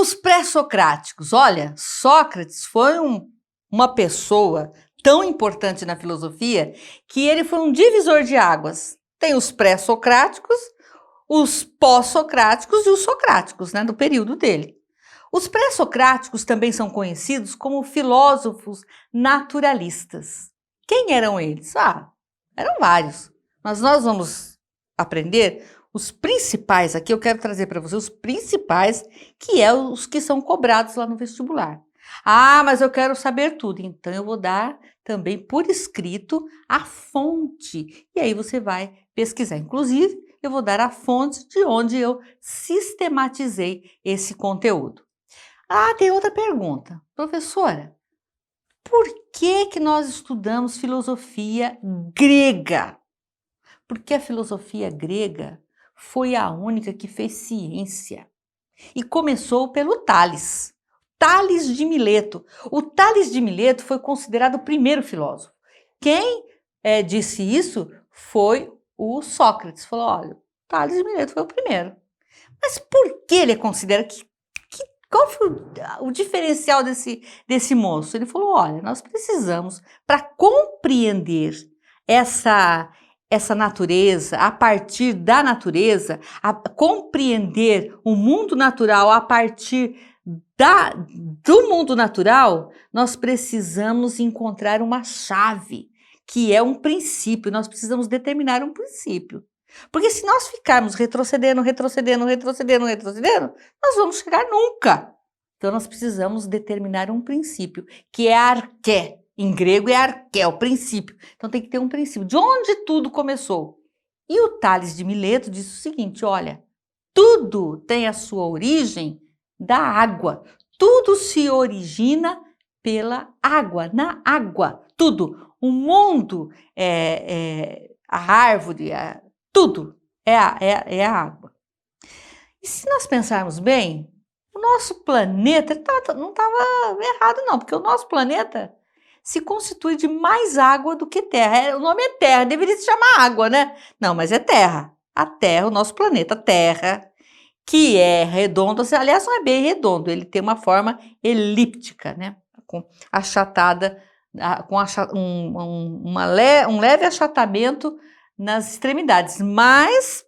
Os pré-socráticos. Olha, Sócrates foi uma pessoa tão importante na filosofia que ele foi um divisor de águas. Tem os pré-socráticos, os pós-socráticos e os socráticos, né, do período dele. Os pré-socráticos também são conhecidos como filósofos naturalistas. Quem eram eles? Eram vários, mas nós vamos aprender os principais aqui. Eu quero trazer para você os principais, que é os que são cobrados lá no vestibular. Mas eu quero saber tudo, então eu vou dar também por escrito a fonte, e aí você vai pesquisar. Inclusive, eu vou dar a fonte de onde eu sistematizei esse conteúdo. Tem outra pergunta. Professora, por que nós estudamos filosofia grega? Porque a filosofia grega foi a única que fez ciência. E começou pelo Tales. Tales de Mileto. O Tales de Mileto foi considerado o primeiro filósofo. Quem disse isso foi o Sócrates. Falou, olha, Tales de Mileto foi o primeiro. Mas por que ele é considerado? Qual foi o diferencial desse moço? Ele falou, olha, nós precisamos, para compreender essa natureza, a partir da natureza, compreender o mundo natural a partir do mundo natural, nós precisamos encontrar uma chave, que é um princípio. Nós precisamos determinar um princípio. Porque se nós ficarmos retrocedendo, nós vamos chegar nunca. Então nós precisamos determinar um princípio, que é arqué. Em grego é arqué, o princípio. Então tem que ter um princípio. De onde tudo começou? E o Tales de Mileto disse o seguinte, olha, tudo tem a sua origem da água. Tudo se origina pela água, na água. Tudo. O mundo, a árvore, tudo é a água. E se nós pensarmos bem, o nosso planeta não estava errado não, porque o nosso planeta se constitui de mais água do que terra. O nome é Terra, deveria se chamar água, né? Não, mas é Terra. A Terra, o nosso planeta Terra, que é redondo, aliás, não é bem redondo, ele tem uma forma elíptica, né? Achatada, com um leve achatamento nas extremidades, mas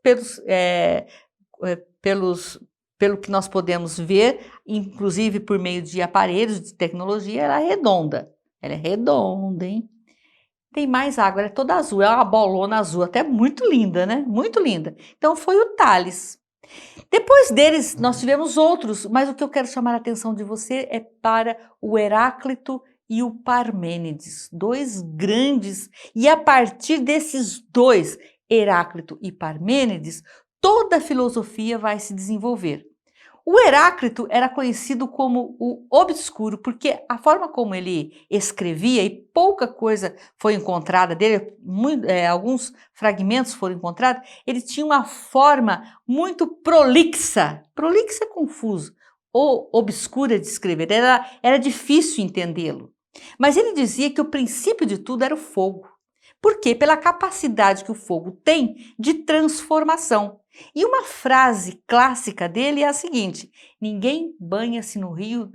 pelo que nós podemos ver, inclusive por meio de aparelhos de tecnologia, ela é redonda. Ela é redonda, hein? Tem mais água, ela é toda azul, é uma bolona azul, até muito linda, né? Muito linda. Então foi o Tales. Depois deles, nós tivemos outros, mas o que eu quero chamar a atenção de você é para o Heráclito e o Parmênides, dois grandes, e a partir desses dois, Heráclito e Parmênides, toda a filosofia vai se desenvolver. O Heráclito era conhecido como o obscuro, porque a forma como ele escrevia, e pouca coisa foi encontrada dele, alguns fragmentos foram encontrados, ele tinha uma forma muito prolixa. Prolixa é confuso, ou obscura de escrever, era difícil entendê-lo. Mas ele dizia que o princípio de tudo era o fogo. Por quê? Pela capacidade que o fogo tem de transformação. E uma frase clássica dele é a seguinte: ninguém banha-se no rio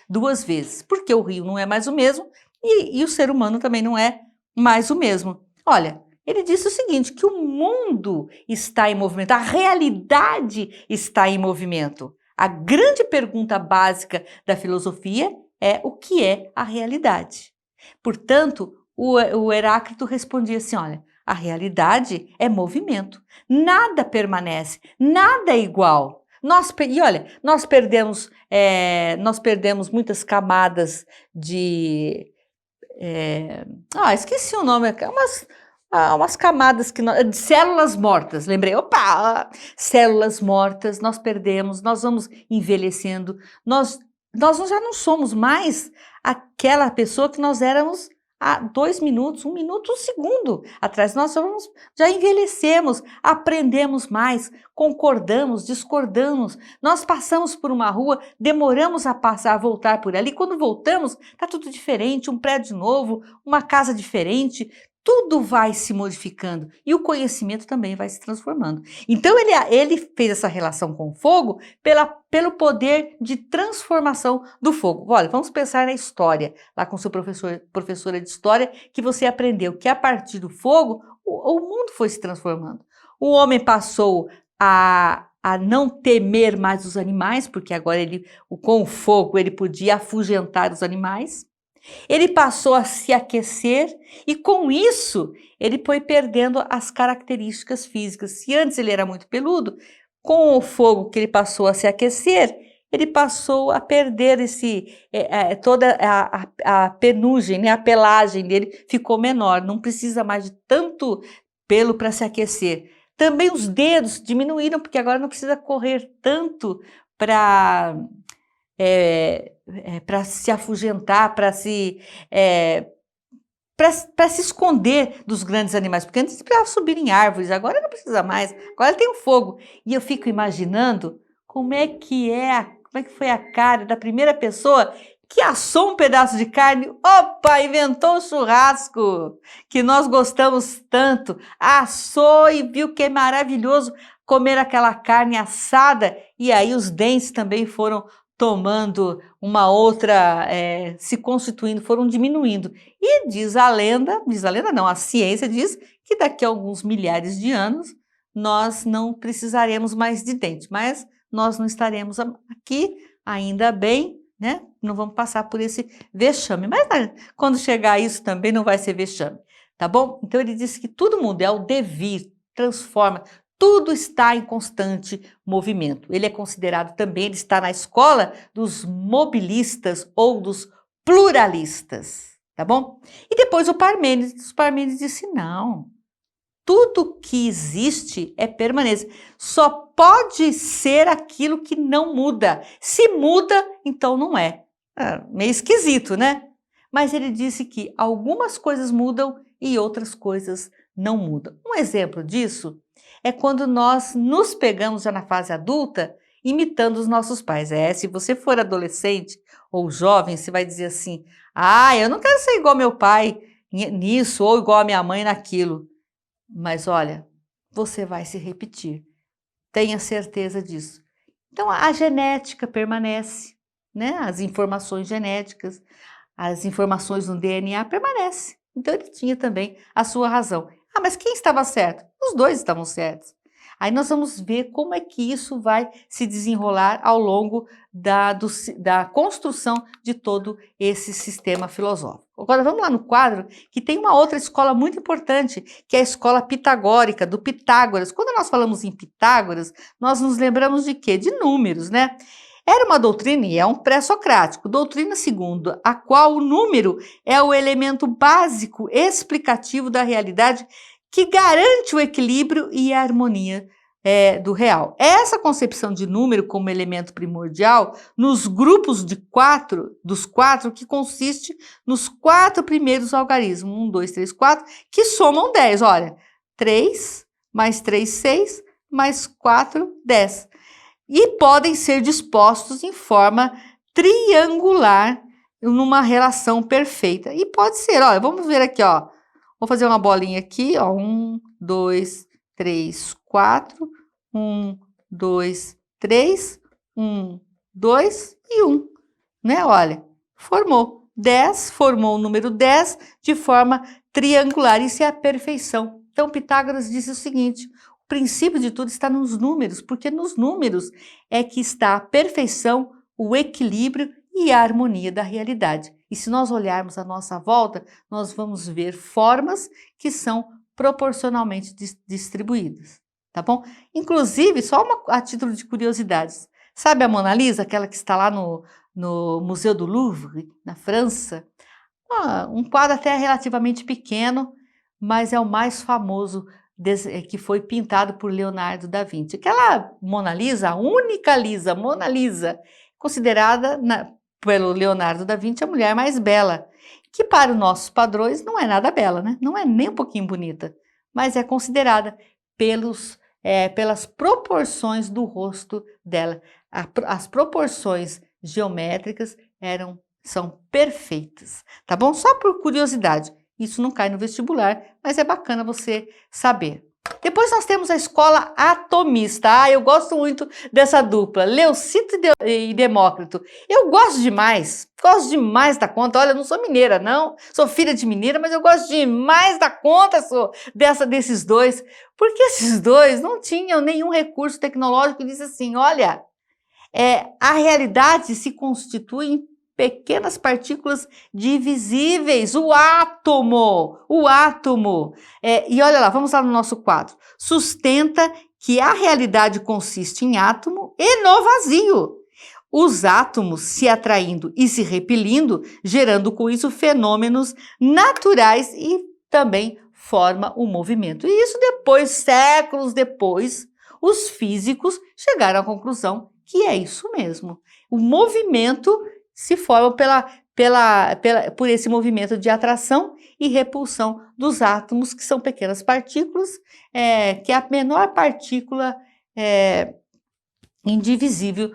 duas vezes, porque o rio não é mais o mesmo e o ser humano também não é mais o mesmo. Olha, ele disse o seguinte, que o mundo está em movimento, a realidade está em movimento. A grande pergunta básica da filosofia é o que é a realidade. Portanto, o Heráclito respondia assim, olha, a realidade é movimento, nada permanece, nada é igual. Nós perdemos muitas camadas de... esqueci o nome, umas camadas de células mortas, lembrei, células mortas, nós perdemos, nós vamos envelhecendo, nós já não somos mais aquela pessoa que nós éramos há 2 minutos, 1 minuto, 1 segundo atrás. Nós já envelhecemos, aprendemos mais, concordamos, discordamos. Nós passamos por uma rua, demoramos a voltar por ali. Quando voltamos, está tudo diferente, um prédio novo, uma casa diferente. tudo vai se modificando e o conhecimento também vai se transformando. Então ele fez essa relação com o fogo pelo poder de transformação do fogo. Olha, vamos pensar na história, lá com seu professora de história, que você aprendeu que a partir do fogo o mundo foi se transformando. O homem passou a não temer mais os animais, porque agora com o fogo ele podia afugentar os animais. Ele passou a se aquecer e, com isso, ele foi perdendo as características físicas. Se antes ele era muito peludo, com o fogo que ele passou a se aquecer, ele passou a perder toda a penugem, né? A pelagem dele ficou menor, não precisa mais de tanto pelo para se aquecer. Também os dedos diminuíram, porque agora não precisa correr tanto para se afugentar, para se esconder dos grandes animais, porque antes precisava subir em árvores, agora não precisa mais, agora tem o fogo. E eu fico imaginando como é que foi a cara da primeira pessoa que assou um pedaço de carne, opa, inventou o churrasco, que nós gostamos tanto, assou e viu que é maravilhoso comer aquela carne assada, e aí os dentes também foram tomando uma outra, se constituindo, foram diminuindo. E diz a lenda não, a ciência diz que daqui a alguns milhares de anos nós não precisaremos mais de dentes, mas nós não estaremos aqui, ainda bem, né? Não vamos passar por esse vexame, mas quando chegar isso também não vai ser vexame, tá bom? Então ele disse que tudo muda, é o devir, transforma, tudo está em constante movimento. Ele é considerado também, ele está na escola dos mobilistas ou dos pluralistas, tá bom? E depois o Parmênides disse, não, tudo que existe é permanente, só pode ser aquilo que não muda. Se muda, então não é. Meio esquisito, né? Mas ele disse que algumas coisas mudam e outras coisas não mudam. Um exemplo disso é quando nós nos pegamos já na fase adulta imitando os nossos pais. Se você for adolescente ou jovem, você vai dizer assim, eu não quero ser igual ao meu pai nisso ou igual a minha mãe naquilo. Mas olha, você vai se repetir, tenha certeza disso. Então a genética permanece, né? As informações genéticas, as informações no DNA permanecem. Então ele tinha também a sua razão. Mas quem estava certo? Os dois estavam certos. Aí nós vamos ver como é que isso vai se desenrolar ao longo da construção de todo esse sistema filosófico. Agora vamos lá no quadro, que tem uma outra escola muito importante, que é a escola pitagórica, do Pitágoras. Quando nós falamos em Pitágoras, nós nos lembramos de quê? De números, né? Era uma doutrina, e é um pré-socrático, doutrina segundo a qual o número é o elemento básico explicativo da realidade que garante o equilíbrio e a harmonia do real. Essa concepção de número como elemento primordial nos grupos dos quatro, que consiste nos 4 primeiros algarismos, 1, 2, 3, 4, que somam 10. Olha, 3 mais 3, 6, mais 4, 10. E podem ser dispostos em forma triangular numa relação perfeita. E pode ser, olha, vamos ver aqui, ó. Vou fazer uma bolinha aqui, ó. 1, 2, 3, 4. 1, 2, 3. 1, 2 e 1. Né? Olha, formou 10, formou o número 10 de forma triangular. Isso é a perfeição. Então, Pitágoras disse o seguinte: o princípio de tudo está nos números, porque nos números é que está a perfeição, o equilíbrio e a harmonia da realidade. E se nós olharmos à nossa volta, nós vamos ver formas que são proporcionalmente distribuídas, tá bom? Inclusive, só a título de curiosidades, sabe a Mona Lisa, aquela que está lá no Museu do Louvre, na França? Um quadro até relativamente pequeno, mas é o mais famoso que foi pintado por Leonardo da Vinci. Aquela Mona Lisa, a única Mona Lisa, considerada pelo Leonardo da Vinci a mulher mais bela, que para os nossos padrões não é nada bela, né? Não é nem um pouquinho bonita, mas é considerada pelas proporções do rosto dela. As proporções geométricas são perfeitas, tá bom? Só por curiosidade. Isso não cai no vestibular, mas é bacana você saber. Depois nós temos a escola atomista. Eu gosto muito dessa dupla, Leucito e Demócrito. Eu gosto demais da conta. Olha, eu não sou mineira, não, sou filha de mineira, mas eu gosto demais da conta desses dois, porque esses dois não tinham nenhum recurso tecnológico e disse assim, olha, a realidade se constitui em pequenas partículas divisíveis, o átomo. E olha lá, vamos lá no nosso quadro. Sustenta que a realidade consiste em átomo e no vazio. Os átomos se atraindo e se repelindo, gerando com isso fenômenos naturais e também forma o movimento. E isso depois, séculos depois, os físicos chegaram à conclusão que é isso mesmo. O movimento se forma por esse movimento de atração e repulsão dos átomos, que são pequenas partículas, que é a menor partícula indivisível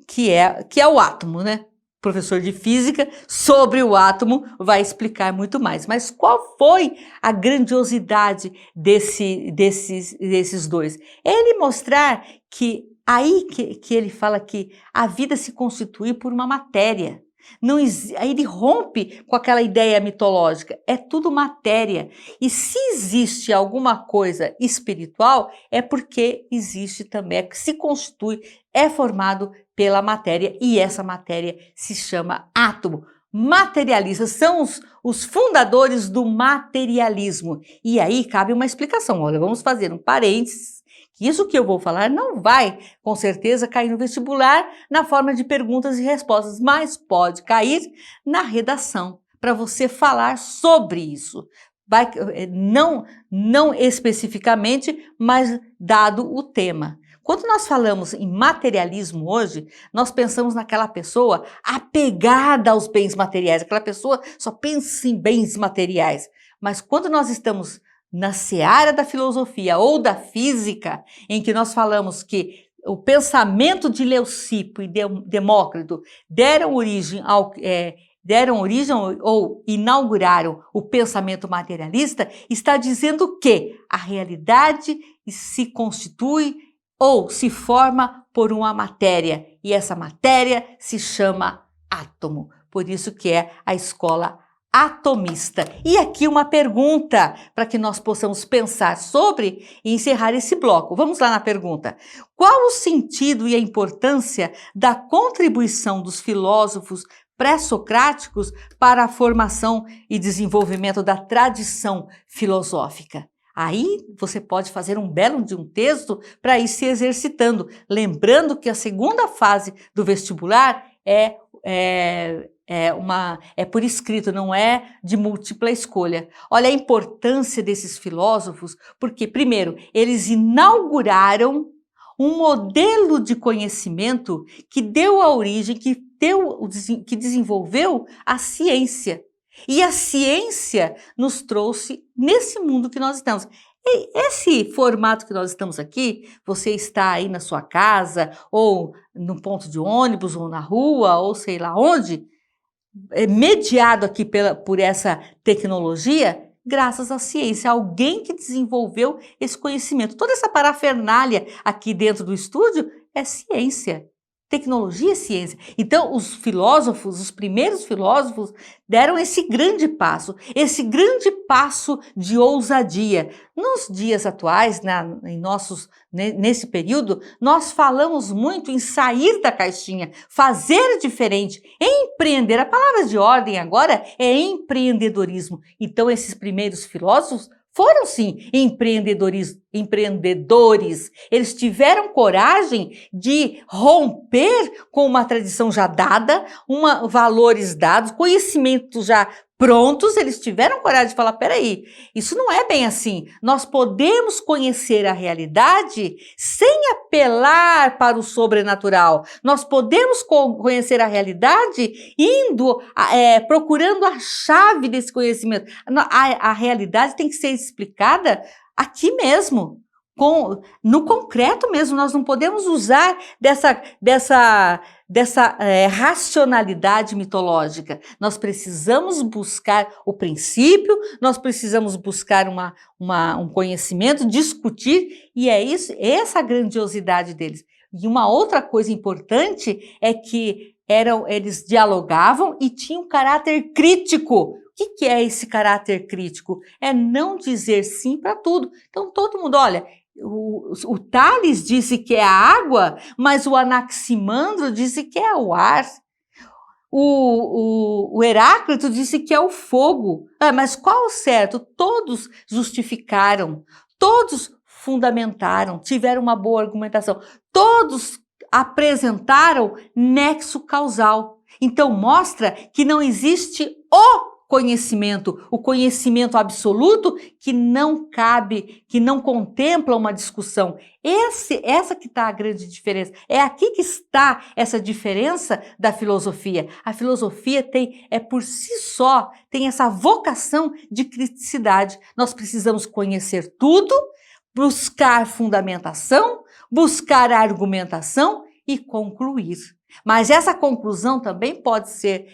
que é o átomo, né? O professor de física sobre o átomo vai explicar muito mais. Mas qual foi a grandiosidade desses dois? Ele mostrar que aí que ele fala que a vida se constitui por uma matéria. Aí ele rompe com aquela ideia mitológica, é tudo matéria. E se existe alguma coisa espiritual, é porque existe também, se constitui, é formado pela matéria, e essa matéria se chama átomo. Materialistas são os fundadores do materialismo. E aí cabe uma explicação. Olha, vamos fazer um parênteses. Isso que eu vou falar não vai, com certeza, cair no vestibular na forma de perguntas e respostas, mas pode cair na redação, para você falar sobre isso. Não especificamente, mas dado o tema. Quando nós falamos em materialismo hoje, nós pensamos naquela pessoa apegada aos bens materiais, aquela pessoa só pensa em bens materiais. Mas quando nós estamos na seara da filosofia ou da física, em que nós falamos que o pensamento de Leucipo e Demócrito deram origem ou inauguraram o pensamento materialista, está dizendo que a realidade se constitui ou se forma por uma matéria, e essa matéria se chama átomo. Por isso que é a escola atomista. E aqui uma pergunta para que nós possamos pensar sobre e encerrar esse bloco. Vamos lá na pergunta. Qual o sentido e a importância da contribuição dos filósofos pré-socráticos para a formação e desenvolvimento da tradição filosófica? Aí você pode fazer um belo de um texto para ir se exercitando, lembrando que a segunda fase do vestibular é por escrito, não é de múltipla escolha. Olha a importância desses filósofos, porque, primeiro, eles inauguraram um modelo de conhecimento que deu a origem, que desenvolveu a ciência. E a ciência nos trouxe nesse mundo que nós estamos. Esse formato que nós estamos aqui, você está aí na sua casa, ou no ponto de ônibus, ou na rua, ou sei lá onde, mediado aqui por essa tecnologia, graças à ciência, alguém que desenvolveu esse conhecimento. Toda essa parafernália aqui dentro do estúdio é ciência. Tecnologia é ciência. Então, os primeiros filósofos, deram esse grande passo de ousadia. Nos dias atuais, nesse período, nós falamos muito em sair da caixinha, fazer diferente, empreender. A palavra de ordem agora é empreendedorismo. Então, esses primeiros filósofos foram, sim, empreendedores. Eles tiveram coragem de romper com uma tradição já dada, valores dados, conhecimentos já prontos. Eles tiveram coragem de falar, peraí, isso não é bem assim. Nós podemos conhecer a realidade sem apelar para o sobrenatural. Nós podemos conhecer a realidade procurando a chave desse conhecimento. A realidade tem que ser explicada aqui mesmo. no concreto mesmo, nós não podemos usar dessa racionalidade mitológica. Nós precisamos buscar o princípio, nós precisamos buscar um conhecimento, discutir, e é isso, essa a grandiosidade deles. E uma outra coisa importante é que eles dialogavam e tinham caráter crítico. O que é esse caráter crítico? É não dizer sim para tudo. Então todo mundo, olha, o Tales disse que é a água, mas o Anaximandro disse que é o ar. O Heráclito disse que é o fogo. Mas qual o certo? Todos justificaram, todos fundamentaram, tiveram uma boa argumentação, todos apresentaram nexo causal. Então mostra que não existe o conhecimento absoluto que não cabe, que não contempla uma discussão. Essa que está a grande diferença. É aqui que está essa diferença da filosofia. A filosofia por si só, tem essa vocação de criticidade. Nós precisamos conhecer tudo, buscar fundamentação, buscar argumentação e concluir. Mas essa conclusão também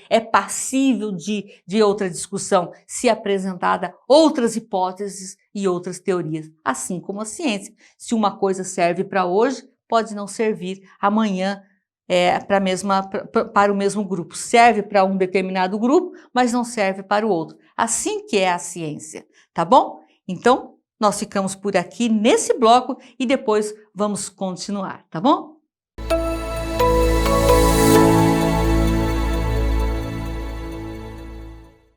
é passível de outra discussão, se apresentada outras hipóteses e outras teorias, assim como a ciência. Se uma coisa serve para hoje, pode não servir amanhã para o mesmo grupo. Serve para um determinado grupo, mas não serve para o outro. Assim que é a ciência, tá bom? Então, nós ficamos por aqui nesse bloco e depois vamos continuar, tá bom?